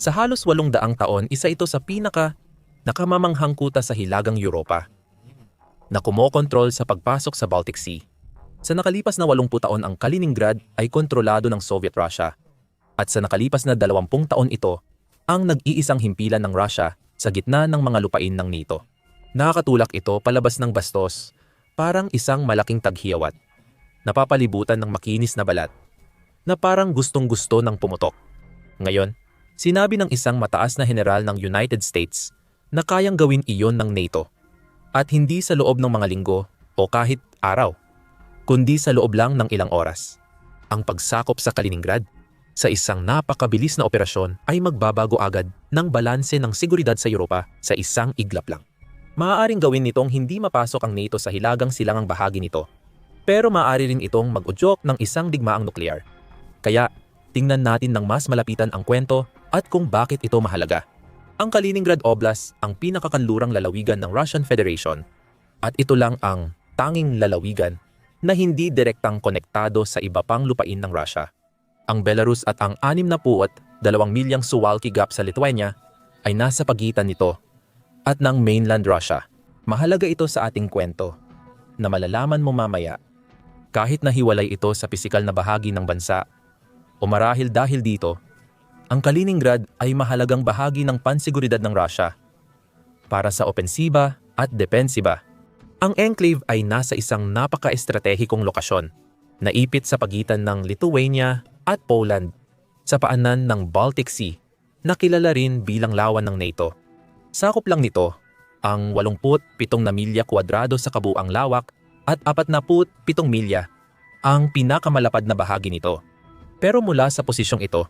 Sa halos 800 taon, isa ito sa nakamamanghang kuta sa Hilagang Europa na kumokontrol sa pagpasok sa Baltic Sea. Sa nakalipas na 80 taon ang Kaliningrad ay kontrolado ng Soviet Russia at sa nakalipas na 20 taon ito ang nag-iisang himpilan ng Russia sa gitna ng mga lupain ng NATO. Nakakatulak ito palabas ng bastos, parang isang malaking taghiyawat, napapalibutan ng makinis na balat, na parang gustong-gusto ng pumutok. Ngayon, sinabi ng isang mataas na general ng United States na kayang gawin iyon ng NATO at hindi sa loob ng mga linggo o kahit araw, kundi sa loob lang ng ilang oras. Ang pagsakop sa Kaliningrad sa isang napakabilis na operasyon ay magbabago agad ng balanse ng seguridad sa Europa sa isang iglap lang. Maaaring gawin nitong hindi mapasok ang NATO sa hilagang silangang bahagi nito, pero maaari rin itong mag-udyok ng isang digmaang nuklear. Kaya, tingnan natin ng mas malapitan ang kwento at kung bakit ito mahalaga. Ang Kaliningrad Oblast ang pinakakanlurang lalawigan ng Russian Federation at ito lang ang tanging lalawigan na hindi direktang konektado sa iba pang lupain ng Russia. Ang Belarus at ang 62 milyang Suwalki Gap sa Lithuania ay nasa pagitan nito at ng mainland Russia. Mahalaga ito sa ating kwento na malalaman mo mamaya kahit nahiwalay ito sa pisikal na bahagi ng bansa o marahil dahil dito, ang Kaliningrad ay mahalagang bahagi ng pansiguridad ng Russia para sa opensiba at depensiba. Ang enclave ay nasa isang napaka-estratehikong lokasyon, naipit sa pagitan ng Lithuania at Poland, sa paanan ng Baltic Sea, na kilala rin bilang lawan ng NATO. Sakop lang nito ang 87 na milya kwadrado sa kabuang lawak at 47 milya ang pinakamalapad na bahagi nito. Pero mula sa posisyong ito,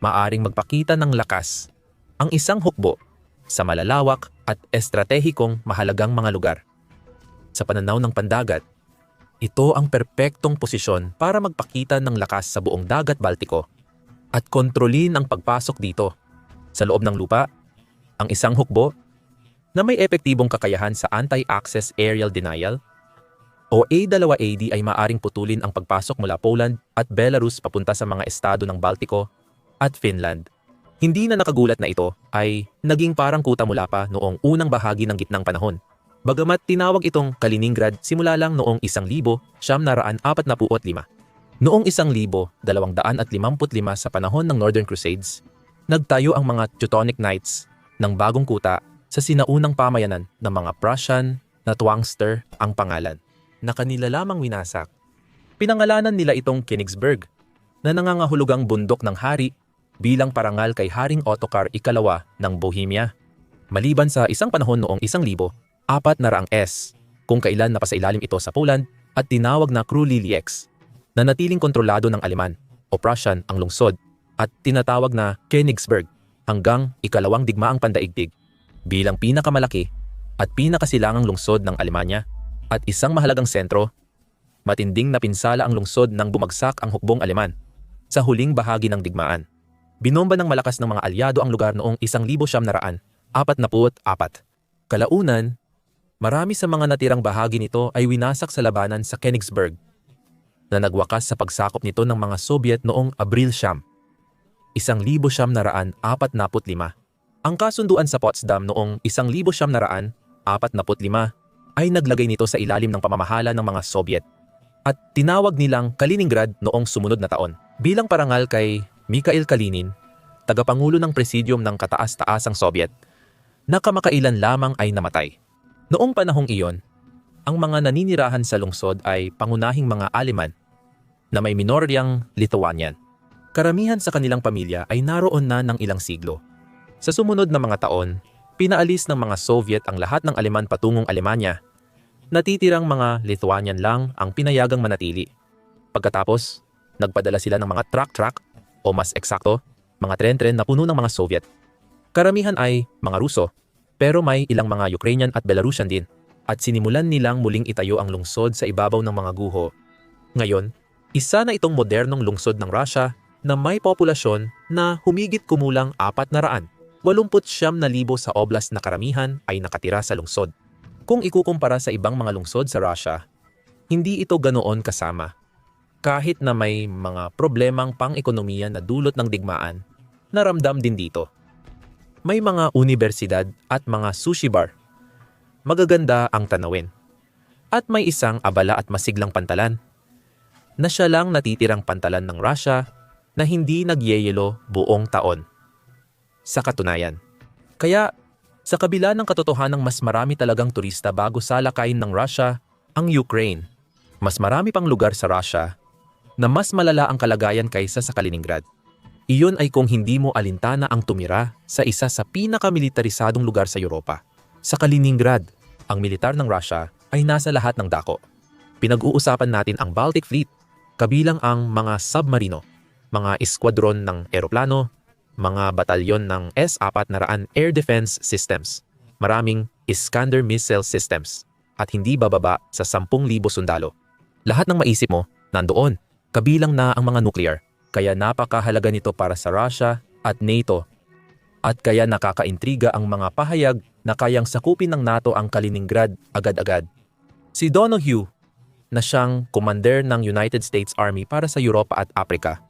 maaring magpakita ng lakas ang isang hukbo sa malalawak at estratehikong mahalagang mga lugar. Sa pananaw ng pandagat, ito ang perpektong posisyon para magpakita ng lakas sa buong dagat Baltiko at kontrolin ang pagpasok dito. Sa loob ng lupa, ang isang hukbo na may epektibong kakayahan sa anti-access aerial denial o A2AD ay maaring putulin ang pagpasok mula Poland at Belarus papunta sa mga estado ng Baltiko at Finland. Hindi na nakagulat na ito ay naging parang kuta mula pa noong unang bahagi ng gitnang panahon. Bagamat tinawag itong Kaliningrad simula lang noong 1945. Noong 1255 sa panahon ng Northern Crusades, nagtayo ang mga Teutonic Knights ng bagong kuta sa sinaunang pamayanan ng mga Prussian na Twangster ang pangalan, na kanila lamang winasak. Pinangalanan nila itong Königsberg, na nangangahulugang bundok ng hari bilang parangal kay Haring Ottokar II ng Bohemia. Maliban sa isang panahon noong 1400s, kung kailan napasailalim ito sa Poland at tinawag na Krulieliex, na natiling kontrolado ng Aleman o Prussian ang lungsod at tinatawag na Königsberg hanggang ikalawang digmaang pandaigdig bilang pinakamalaki at pinakasilangang lungsod ng Alemanya at isang mahalagang sentro. Matinding napinsala ang lungsod nang bumagsak ang hukbong Aleman sa huling bahagi ng digmaan. Binomba ng malakas ng mga alyado ang lugar noong 1944. Kalaunan, marami sa mga natirang bahagi nito ay winasak sa labanan sa Königsberg, na nagwakas sa pagsakop nito ng mga Soviet noong Abril 1945. Ang kasunduan sa Potsdam noong 1945 ay naglagay nito sa ilalim ng pamamahala ng mga Soviet at tinawag nilang Kaliningrad noong sumunod na taon bilang parangal kay Mikhail Kalinin, tagapangulo ng presidium ng kataas-taasang Soviet, na kamakailan lamang ay namatay. Noong panahong iyon, ang mga naninirahan sa lungsod ay pangunahing mga Aleman na may minoryang Lithuanian. Karamihan sa kanilang pamilya ay naroon na ng ilang siglo. Sa sumunod na mga taon, pinaalis ng mga Soviet ang lahat ng Aleman patungong Alemanya. Natitirang mga Lithuanian lang ang pinayagang manatili. Pagkatapos, nagpadala sila ng mga truck o mas eksakto, mga tren-tren na puno ng mga Soviet. Karamihan ay mga Ruso, pero may ilang mga Ukrainian at Belarusian din, at sinimulan nilang muling itayo ang lungsod sa ibabaw ng mga guho. Ngayon, isa na itong modernong lungsod ng Russia na may populasyon na humigit kumulang 400. 89,000 sa oblast na karamihan ay nakatira sa lungsod. Kung ikukumpara sa ibang mga lungsod sa Russia, hindi ito ganoon kasama. Kahit na may mga problemang pang-ekonomiya na dulot ng digmaan, na ramdam din dito. May mga unibersidad at mga sushi bar. Magaganda ang tanawin. At may isang abala at masiglang pantalan na siya lang natitirang pantalan ng Russia na hindi nagyeyelo buong taon. Sa katunayan. Kaya, sa kabila ng katotohanang mas marami talagang turista bago salakayin ng Russia ang Ukraine, mas marami pang lugar sa Russia na mas malala ang kalagayan kaysa sa Kaliningrad. Iyon ay kung hindi mo alintana ang tumira sa isa sa pinakamilitarisadong lugar sa Europa. Sa Kaliningrad, ang militar ng Russia ay nasa lahat ng dako. Pinag-uusapan natin ang Baltic Fleet, kabilang ang mga submarino, mga eskwadron ng eroplano, mga batalyon ng S-400 Air Defense Systems, maraming Iskander missile systems, at hindi bababa sa 10,000 sundalo. Lahat ng maisip mo, nandoon, kabilang na ang mga nuclear. Kaya napakahalaga nito para sa Russia at NATO. At kaya nakakaintriga ang mga pahayag na kayang sakupin ng NATO ang Kaliningrad agad-agad. Si Donoghue, na siyang commander ng United States Army para sa Europa at Africa,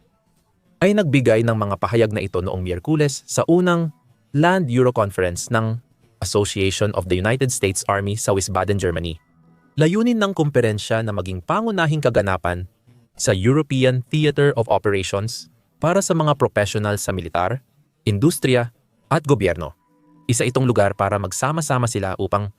ay nagbigay ng mga pahayag na ito noong Miyerkules sa unang Land Euro Conference ng Association of the United States Army sa Wiesbaden, Germany. Layunin ng kumperensya na maging pangunahing kaganapan sa European Theater of Operations para sa mga professional sa militar, industriya at gobyerno. Isa itong lugar para magsama-sama sila upang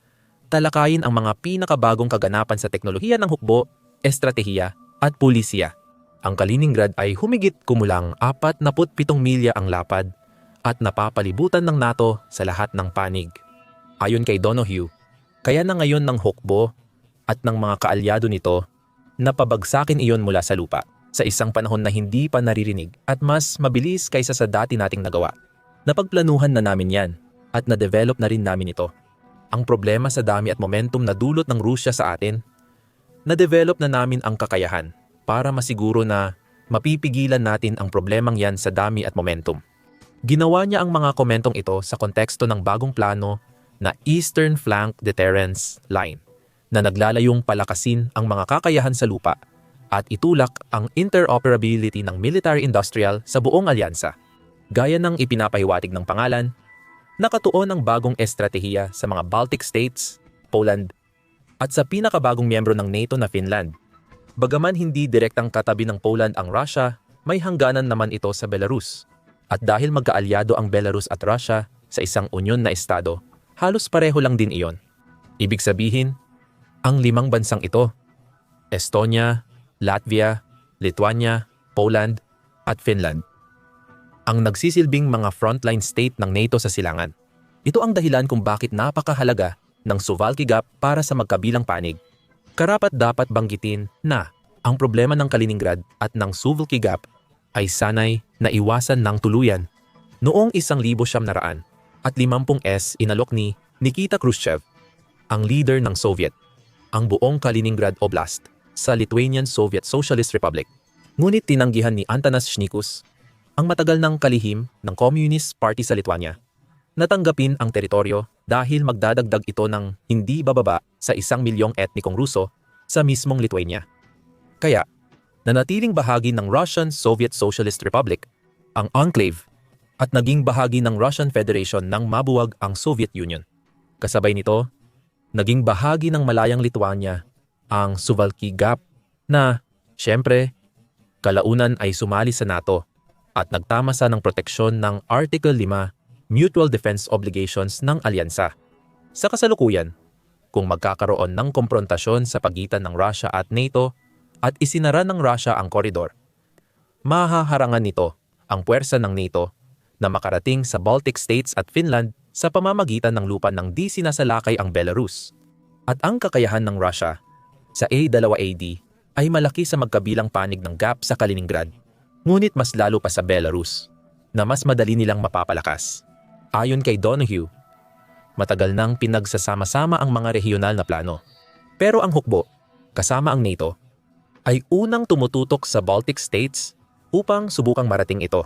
talakayin ang mga pinakabagong kaganapan sa teknolohiya ng hukbo, estratehiya at pulisiya. Ang Kaliningrad ay humigit kumulang 47 milya ang lapad at napapalibutan ng NATO sa lahat ng panig. Ayon kay Donoghue, kaya na ngayon ng hukbo at ng mga kaalyado nito napabagsakin iyon mula sa lupa sa isang panahon na hindi pa naririnig at mas mabilis kaysa sa dati nating nagawa. Napagplanuhan na namin yan at na-develop na rin namin ito. Ang problema sa dami at momentum na dulot ng Rusya sa atin, na-develop na namin ang kakayahan para masiguro na mapipigilan natin ang problemang yan sa dami at momentum. Ginawa niya ang mga komentong ito sa konteksto ng bagong plano na Eastern Flank Deterrence Line, na naglalayong palakasin ang mga kakayahan sa lupa at itulak ang interoperability ng military-industrial sa buong alyansa. Gaya ng ipinapahiwatig ng pangalan, nakatuon ang bagong estratehiya sa mga Baltic States, Poland, at sa pinakabagong miyembro ng NATO na Finland. Bagaman hindi direktang katabi ng Poland ang Russia, may hangganan naman ito sa Belarus. At dahil magkaalyado ang Belarus at Russia sa isang unyon na estado, halos pareho lang din iyon. Ibig sabihin, ang 5 bansang ito, Estonia, Latvia, Lithuania, Poland, at Finland, ang nagsisilbing mga frontline state ng NATO sa silangan. Ito ang dahilan kung bakit napakahalaga ng Suwalki Gap para sa magkabilang panig. Karapat-dapat banggitin na ang problema ng Kaliningrad at ng Suwalki Gap ay sanay na iwasan ng tuluyan. Noong 1950 at 50s inalok ni Nikita Khrushchev, ang leader ng Soviet, ang buong Kaliningrad Oblast sa Lithuanian Soviet Socialist Republic. Ngunit tinanggihan ni Antanas Shnikus, ang matagal ng kalihim ng Communist Party sa Lithuania, natanggapin ang teritoryo dahil magdadagdag ito ng hindi bababa sa 1 milyong etnikong Ruso sa mismong Lithuania. Kaya, nanatiling bahagi ng Russian Soviet Socialist Republic ang enclave at naging bahagi ng Russian Federation nang mabuwag ang Soviet Union. Kasabay nito, naging bahagi ng Malayang Lithuania ang Suwalki Gap na, syempre, kalaunan ay sumali sa NATO at nagtamasa ng proteksyon ng Article 5 Mutual Defense Obligations ng alyansa. Sa kasalukuyan, kung magkakaroon ng komprontasyon sa pagitan ng Russia at NATO at isinara ng Russia ang koridor, mahaharangan nito ang puwersa ng NATO na makarating sa Baltic States at Finland sa pamamagitan ng lupa ng di sinasalakay ang Belarus. At ang kakayahan ng Russia sa A2AD ay malaki sa magkabilang panig ng gap sa Kaliningrad, ngunit mas lalo pa sa Belarus, na mas madali nilang mapapalakas. Ayon kay Donoghue, matagal nang pinagsasama-sama ang mga rehiyonal na plano. Pero ang hukbo, kasama ang NATO, ay unang tumututok sa Baltic States upang subukang marating ito.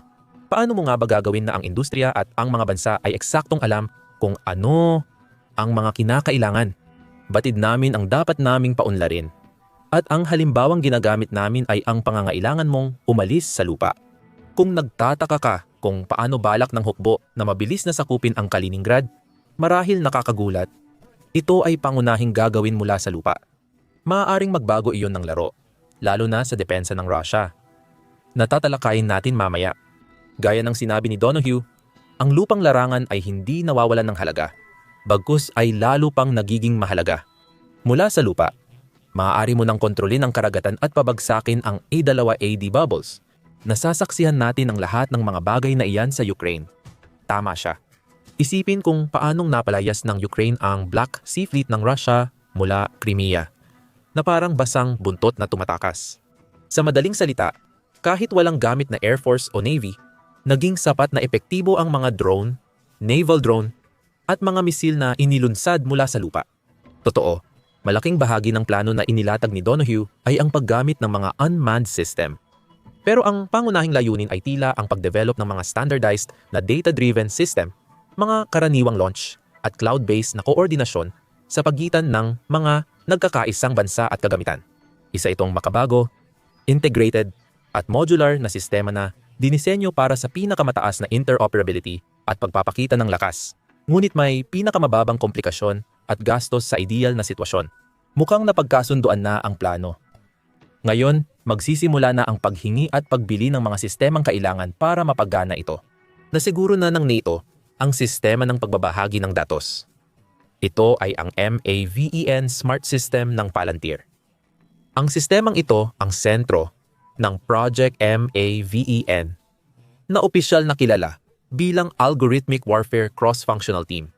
Paano mo nga ba gagawin na ang industriya at ang mga bansa ay eksaktong alam kung ano ang mga kinakailangan? Batid namin ang dapat naming paunlarin. At ang halimbawang ginagamit namin ay ang pangangailangan mong umalis sa lupa. Kung nagtataka ka kung paano balak ng hukbo na mabilis na sakupin ang Kaliningrad, marahil nakakagulat, ito ay pangunahing gagawin mula sa lupa. Maaaring magbago iyon ng laro, lalo na sa depensa ng Russia. Natatalakayin natin mamaya. Gaya ng sinabi ni Donohue, ang lupang larangan ay hindi nawawalan ng halaga, bagkus ay lalo pang nagiging mahalaga. Mula sa lupa, maaari mo nang kontrolin ang karagatan at pabagsakin ang A2AD bubbles. Nasasaksihan natin ang lahat ng mga bagay na iyan sa Ukraine. Tama siya. Isipin kung paanong napalayas ng Ukraine ang Black Sea Fleet ng Russia mula Crimea, na parang basang buntot na tumatakas. Sa madaling salita, kahit walang gamit na Air Force o Navy, naging sapat na epektibo ang mga drone, naval drone, at mga misil na inilunsad mula sa lupa. Totoo, malaking bahagi ng plano na inilatag ni Donohue ay ang paggamit ng mga unmanned system. Pero ang pangunahing layunin ay tila ang pagdevelop ng mga standardized na data-driven system, mga karaniwang launch at cloud-based na koordinasyon sa pagitan ng mga nagkakaisang bansa at kagamitan. Isa itong makabago, integrated at modular na sistema na dinisenyo para sa pinakamataas na interoperability at pagpapakita ng lakas. Ngunit may pinakamababang komplikasyon at gastos sa ideal na sitwasyon. Mukhang napagkasunduan na ang plano. Ngayon, magsisimula na ang paghingi at pagbili ng mga sistemang kailangan para mapagana ito. Nasiguro na ng NATO ang sistema ng pagbabahagi ng datos. Ito ay ang MAVEN Smart System ng Palantir. Ang sistemang ito ang sentro ng Project MAVEN na opisyal na kilala bilang Algorithmic Warfare Cross-Functional Team.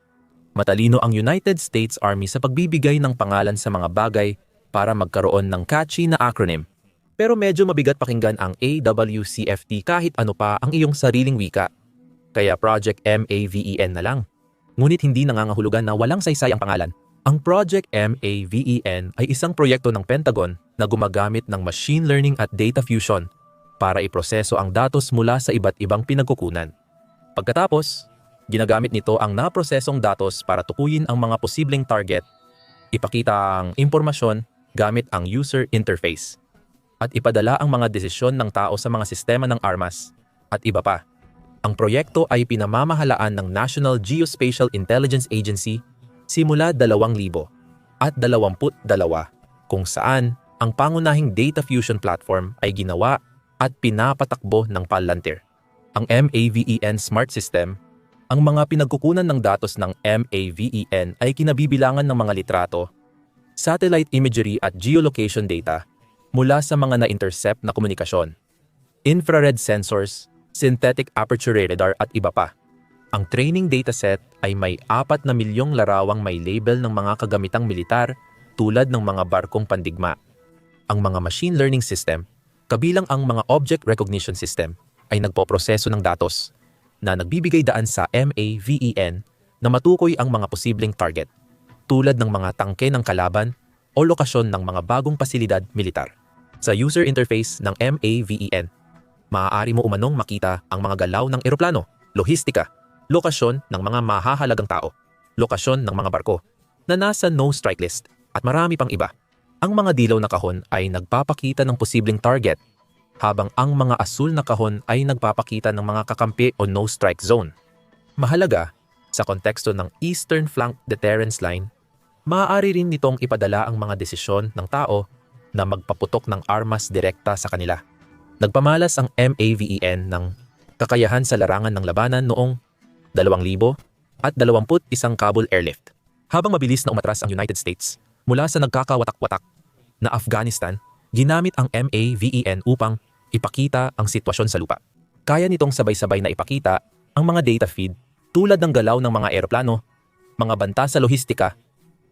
Matalino ang United States Army sa pagbibigay ng pangalan sa mga bagay para magkaroon ng catchy na acronym. Pero medyo mabigat pakinggan ang AWCFT kahit ano pa ang iyong sariling wika. Kaya Project MAVEN na lang. Ngunit hindi nangangahulugan na walang saysay ang pangalan. Ang Project MAVEN ay isang proyekto ng Pentagon na gumagamit ng machine learning at data fusion para iproseso ang datos mula sa iba't ibang pinagkukunan. Pagkatapos, ginagamit nito ang naprosesong datos para tukuyin ang mga posibleng target, ipakita ang impormasyon gamit ang user interface, at ipadala ang mga desisyon ng tao sa mga sistema ng armas, at iba pa. Ang proyekto ay pinamamahalaan ng National Geospatial Intelligence Agency simula 2022 kung saan ang pangunahing data fusion platform ay ginawa at pinapatakbo ng Palantir. Ang MAVEN Smart System, ang mga pinagkukunan ng datos ng MAVEN ay kinabibilangan ng mga litrato, satellite imagery at geolocation data mula sa mga na-intercept na komunikasyon, infrared sensors, synthetic aperture radar at iba pa. Ang training dataset ay may 4 na milyong larawang may label ng mga kagamitang militar tulad ng mga barkong pandigma. Ang mga machine learning system, kabilang ang mga object recognition system, ay nagpoproseso ng datos na nagbibigay daan sa MAVEN na matukoy ang mga posibleng target tulad ng mga tangke ng kalaban o lokasyon ng mga bagong pasilidad militar. Sa user interface ng MAVEN, maaari mo umanong makita ang mga galaw ng eroplano, lohistika, lokasyon ng mga mahahalagang tao, lokasyon ng mga barko na nasa no-strike list at marami pang iba. Ang mga dilaw na kahon ay nagpapakita ng posibleng target, habang ang mga asul na kahon ay nagpapakita ng mga kakampi o no-strike zone. Mahalaga, sa konteksto ng Eastern Flank Deterrence Line, maaari rin nitong ipadala ang mga desisyon ng tao na magpaputok ng armas direkta sa kanila. Nagpamalas ang MAVEN ng kakayahan sa larangan ng labanan noong 2021 Kabul airlift. Habang mabilis na umatras ang United States mula sa nagkakawatak-watak na Afghanistan, ginamit ang MAVEN upang ipakita ang sitwasyon sa lupa. Kaya nitong sabay-sabay na ipakita ang mga data feed tulad ng galaw ng mga eroplano, mga banta sa lohistika,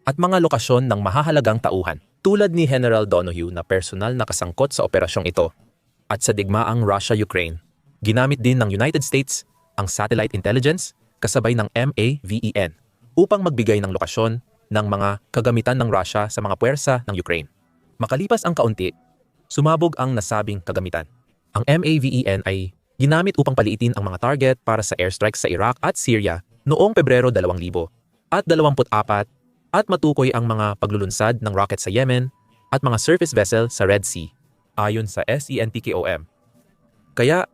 at mga lokasyon ng mahahalagang tauhan. Tulad ni General Donohue na personal na kasangkot sa operasyong ito at sa digmaang Russia-Ukraine, ginamit din ng United States ang satellite intelligence kasabay ng MAVEN upang magbigay ng lokasyon ng mga kagamitan ng Russia sa mga puwersa ng Ukraine. Makalipas ang kaunti, sumabog ang nasabing kagamitan. Ang MAVEN ay ginamit upang paliitin ang mga target para sa airstrikes sa Iraq at Syria noong Pebrero 2024 at matukoy ang mga paglulunsad ng rocket sa Yemen at mga surface vessel sa Red Sea, ayon sa SENTKOM. Kaya,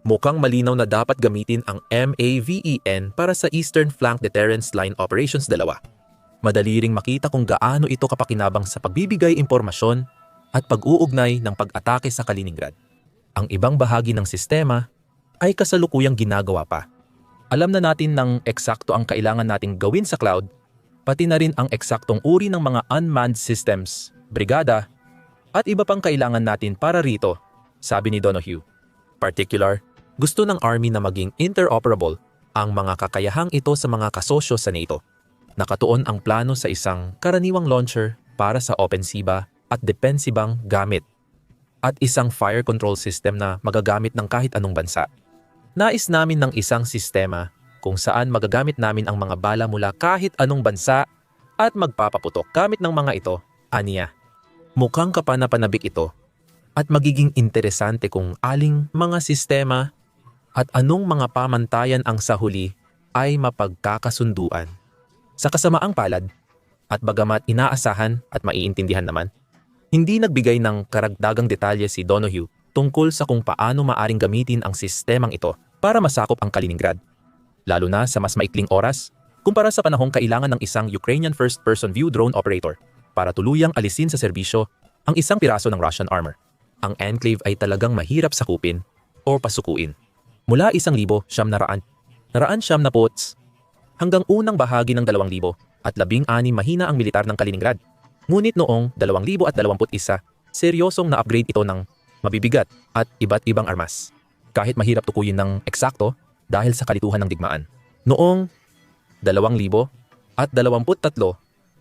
Mukhang malinaw na dapat gamitin ang MAVEN para sa Eastern Flank Deterrence Line Operations 2. Madali ring makita kung gaano ito kapakinabang sa pagbibigay impormasyon at pag-uugnay ng pag-atake sa Kaliningrad. Ang ibang bahagi ng sistema ay kasalukuyang ginagawa pa. Alam na natin ng eksakto ang kailangan nating gawin sa cloud, pati na rin ang eksaktong uri ng mga unmanned systems, brigada, at iba pang kailangan natin para rito, sabi ni Donohue. Particular, gusto ng Army na maging interoperable ang mga kakayahang ito sa mga kasosyo sa NATO. Nakatuon ang plano sa isang karaniwang launcher para sa opensiba at depensibang gamit at isang fire control system na magagamit ng kahit anong bansa. Nais namin ng isang sistema kung saan magagamit namin ang mga bala mula kahit anong bansa at magpapaputok gamit ng mga ito, aniya. Mukhang kapanapanabik ito at magiging interesante kung aling mga sistema at anong mga pamantayan ang sa huli ay mapagkakasunduan. Sa kasamaang palad, at bagamat inaasahan at maiintindihan naman, hindi nagbigay ng karagdagang detalye si Donohue tungkol sa kung paano maaring gamitin ang sistemang ito para masakop ang Kaliningrad, lalo na sa mas maikling oras kumpara sa panahong kailangan ng isang Ukrainian first-person view drone operator para tuluyang alisin sa serbisyo ang isang piraso ng Russian armor. Ang enclave ay talagang mahirap sakupin o pasukuin. Mula 1,900 na pots hanggang unang bahagi ng 2,000 at 16 mahina ang militar ng Kaliningrad. Ngunit noong 2021, seryosong na-upgrade ito ng mabibigat at iba't ibang armas. Kahit mahirap tukuyin ng eksakto dahil sa kalituhan ng digmaan. Noong 2023,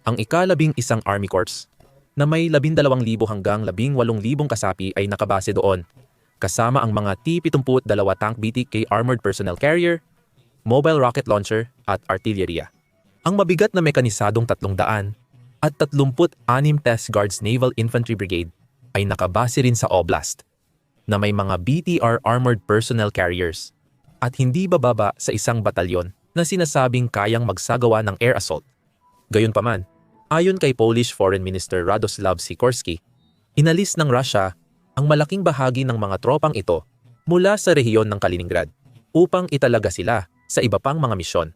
ang ika-11 Army Corps na may 12,000 hanggang 18,000 kasapi ay nakabase doon, kasama ang mga T-72 tank BTK armored personnel carrier, mobile rocket launcher at artillerya. Ang mabigat na mekanisadong 300 at 36 Test Guards Naval Infantry Brigade ay nakabase rin sa Oblast na may mga BTR armored personnel carriers at hindi bababa sa isang batalyon na sinasabing kayang magsagawa ng air assault. Gayunpaman, ayon kay Polish Foreign Minister Radoslav Sikorski, inalis ng Russia ang malaking bahagi ng mga tropang ito mula sa rehiyon ng Kaliningrad upang italaga sila sa iba pang mga misyon.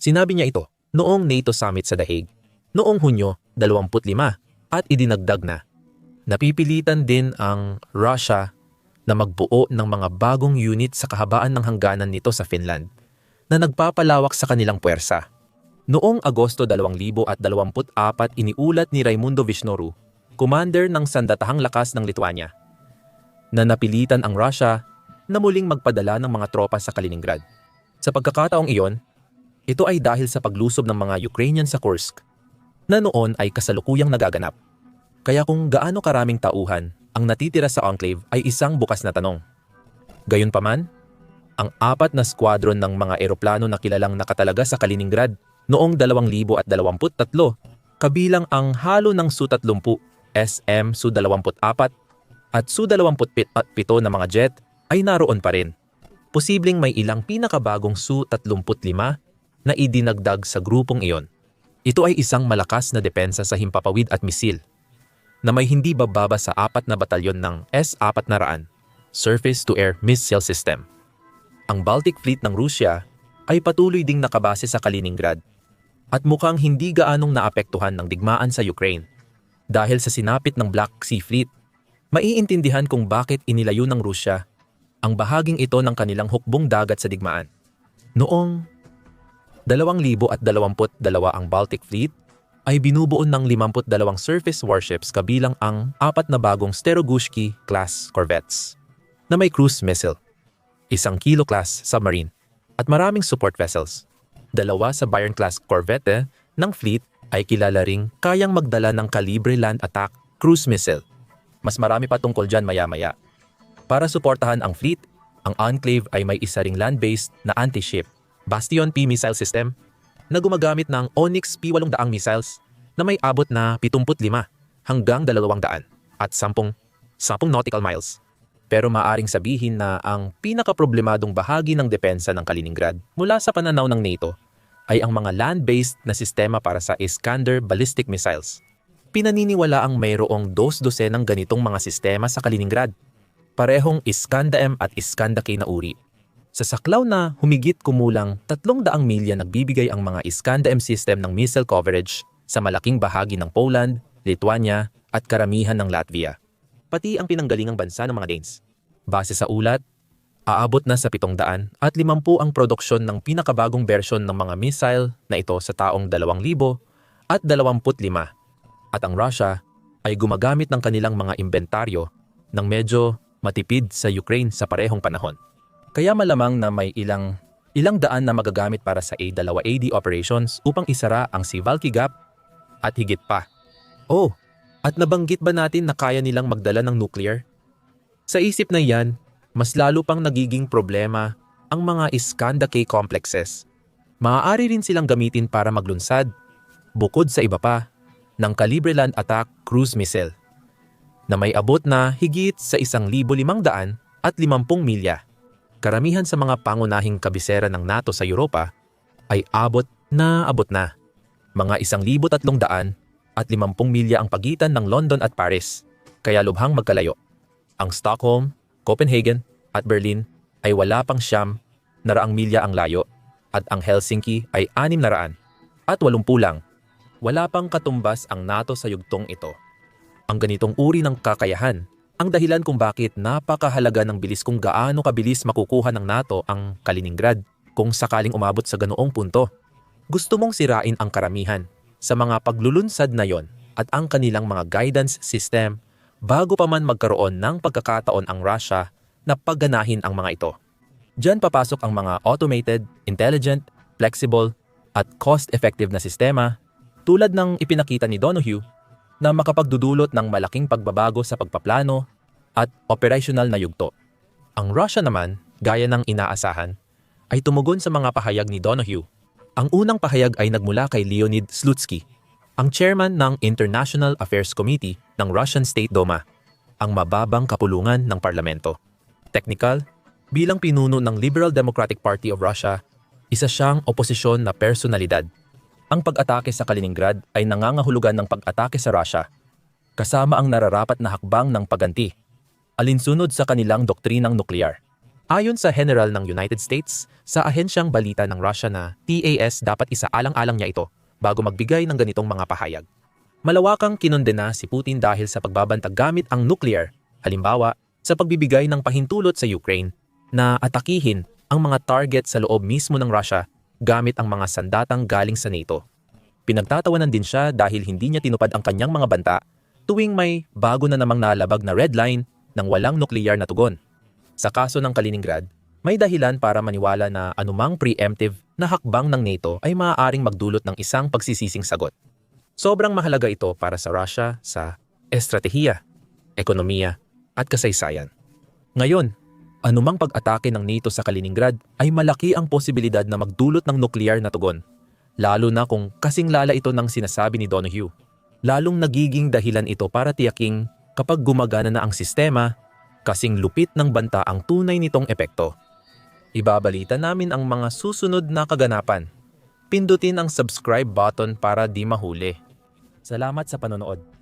Sinabi niya ito noong NATO Summit sa The Hague noong Hunyo 25 at idinagdag na napipilitan din ang Russia na magbuo ng mga bagong unit sa kahabaan ng hangganan nito sa Finland na nagpapalawak sa kanilang puwersa. Noong Agosto 2024 iniulat ni Raimundo Vishnoru, commander ng Sandatahang Lakas ng Lithuania, na napilitan ang Russia na muling magpadala ng mga tropa sa Kaliningrad. Sa pagkakataong iyon, ito ay dahil sa paglusob ng mga Ukrainian sa Kursk na noon ay kasalukuyang nagaganap. Kaya kung gaano karaming tauhan ang natitira sa enclave ay isang bukas na tanong. Gayunpaman, ang 4 na squadron ng mga eroplano na kilalang nakatalaga sa Kaliningrad noong 2023, kabilang ang halo ng Su-30, SM Su-24 at Su-27 na mga jet ay naroon pa rin. Posibleng may ilang pinakabagong Su-35 na idinagdag sa grupong iyon. Ito ay isang malakas na depensa sa himpapawid at misil na may hindi bababa sa 4 na batalyon ng S-400 Surface-to-Air Missile System. Ang Baltic Fleet ng Rusya ay patuloy ding nakabase sa Kaliningrad at mukhang hindi gaanong naapektuhan ng digmaan sa Ukraine. Dahil sa sinapit ng Black Sea Fleet, maiintindihan kung bakit inilayo ng Rusya ang bahaging ito ng kanilang hukbong dagat sa digmaan. Noong 2022 ang Baltic Fleet ay binubuo ng 52 surface warships kabilang ang 4 na bagong Sterogushki-class corvettes na may cruise missile, 1 Kilo-class submarine at maraming support vessels. 2 sa Bayern-class corvette ng fleet ay kilala ring kayang magdala ng kalibre land attack cruise missile. Mas marami pa tungkol dyan maya-maya. Para suportahan ang fleet, ang enclave ay may isa ring land-based na anti-ship Bastion P missile system na gumagamit ng Onyx P-800 missiles na may abot na 75 hanggang 200 at 10 nautical miles. Pero maaring sabihin na ang pinakaproblemadong bahagi ng depensa ng Kaliningrad mula sa pananaw ng NATO ay ang mga land-based na sistema para sa Iskander ballistic missiles. Pinaniniwala ang mayroong 12 ng ganitong mga sistema sa Kaliningrad. parehong Iskanda-M at Iskanda-K na uri. Sa saklaw na humigit kumulang 300 milya nagbibigay ang mga Iskanda-M system ng missile coverage sa malaking bahagi ng Poland, Lithuania at karamihan ng Latvia. Pati ang pinanggalingang bansa ng mga Danes. Base sa ulat, aabot na sa 750 ang produksyon ng pinakabagong bersyon ng mga missile na ito sa taong 2025 at ang Russia ay gumagamit ng kanilang mga inventaryo ng medyo matipid sa Ukraine sa parehong panahon. Kaya malamang na may ilang daan na magagamit para sa A2AD operations upang isara ang Suwalki Gap at higit pa. Oh, at nabanggit ba natin na kaya nilang magdala ng nuclear? Sa isip na iyan, mas lalo pang nagiging problema ang mga Iskanda-K complexes. Maaari rin silang gamitin para maglunsad, bukod sa iba pa, ng Calibre Land Attack Cruise Missile na may abot na higit sa 1,550 milya. Karamihan sa mga pangunahing kabisera ng NATO sa Europa ay abot na. Mga 1,350 milya ang pagitan ng London at Paris, kaya lubhang magkalayo. Ang Stockholm, Copenhagen at Berlin ay wala pang 900 milya ang layo at ang Helsinki ay 680 lang. Wala pang katumbas ang NATO sa yugtong ito. Ang ganitong uri ng kakayahan ang dahilan kung bakit napakahalaga ng bilis kung gaano kabilis makukuha ng NATO ang Kaliningrad kung sakaling umabot sa ganoong punto. Gusto mong sirain ang karamihan sa mga paglulunsad na yon at ang kanilang mga guidance system bago pa man magkaroon ng pagkakataon ang Russia na pagganahin ang mga ito. Diyan papasok ang mga automated, intelligent, flexible at cost-effective na sistema tulad ng ipinakita ni Donohue na makapagdudulot ng malaking pagbabago sa pagpaplano at operational na yugto. Ang Russia naman, gaya ng inaasahan, ay tumugon sa mga pahayag ni Donohue. Ang unang pahayag ay nagmula kay Leonid Slutsky, ang chairman ng International Affairs Committee ng Russian State Duma, ang mababang kapulungan ng parlamento. Technical, bilang pinuno ng Liberal Democratic Party of Russia, isa siyang oposisyon na personalidad. Ang pag-atake sa Kaliningrad ay nangangahulugan ng pag-atake sa Russia, kasama ang nararapat na hakbang ng pagganti, alinsunod sa kanilang doktrinang nuklear. Ayon sa General ng United States, sa ahensyang balita ng Russia na TAS dapat isaalang-alang niya ito bago magbigay ng ganitong mga pahayag. Malawakang kinondena si Putin dahil sa pagbabantag gamit ang nuclear, halimbawa sa pagbibigay ng pahintulot sa Ukraine na atakihin ang mga target sa loob mismo ng Russia gamit ang mga sandatang galing sa NATO. Pinagtatawanan din siya dahil hindi niya tinupad ang kanyang mga banta tuwing may bago na namang nalabag na red line ng walang nukleyar na tugon. Sa kaso ng Kaliningrad, may dahilan para maniwala na anumang preemptive na hakbang ng NATO ay maaaring magdulot ng isang pagsisising sagot. Sobrang mahalaga ito para sa Russia sa estratehiya, ekonomiya at kasaysayan. Ngayon, anumang pag-atake ng NATO sa Kaliningrad ay malaki ang posibilidad na magdulot ng nukleyar na tugon, lalo na kung kasing lala ito ng sinasabi ni Donohue. Lalong nagiging dahilan ito para tiyaking kapag gumagana na ang sistema, kasing lupit ng banta ang tunay nitong epekto. Ibabalita namin ang mga susunod na kaganapan. Pindutin ang subscribe button para di mahuli. Salamat sa panonood.